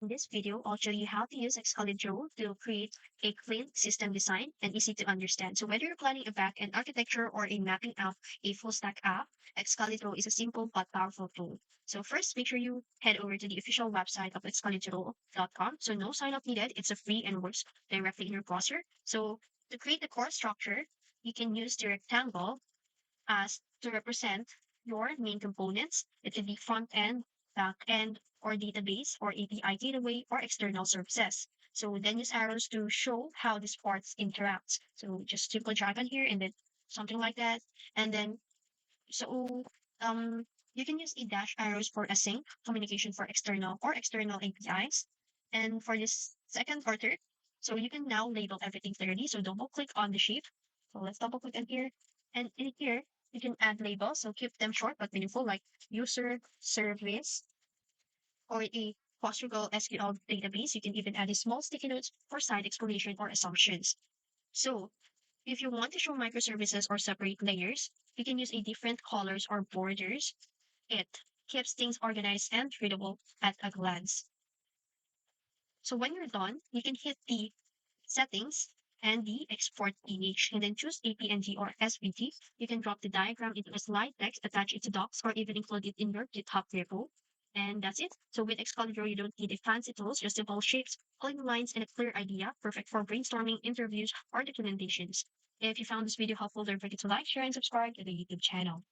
In this video, I'll show you how to use Excalidraw to create a clean system design and easy to understand. So whether you're planning a back-end architecture or a mapping out a full-stack app, Excalidraw is a simple but powerful tool. So first, make sure you head over to the official website of excalidraw.com. So no sign-up needed. It's a free and works directly in your browser. So to create the core structure, you can use the rectangle as to represent your main components. It could be front end, back end, or database, or API gateway, or external services. So then use arrows to show how these parts interact. So just simply drag on here and then something like that. And then so um you can use a dash arrows for async communication for external APIs. And for this second or third, so you can now label everything clearly. So double click on the sheet. So let's double click on here. And in here, you can add labels. So keep them short but meaningful, like user service or a PostgreSQL SQL database. You can even add a small sticky notes for side explanation or assumptions. So if you want to show microservices or separate layers, you can use a different colors or borders. It keeps things organized and readable at a glance. So when you're done, you can hit the settings and the export image and then choose APNG or SVG. You can drop the diagram into a slide text, attach it to docs, or even include it in your GitHub repo. And that's it. So with Excalidraw, you don't need a fancy tools, just simple shapes, clean lines, and a clear idea, perfect for brainstorming, interviews, or documentations. If you found this video helpful, don't forget to like, share, and subscribe to the YouTube channel.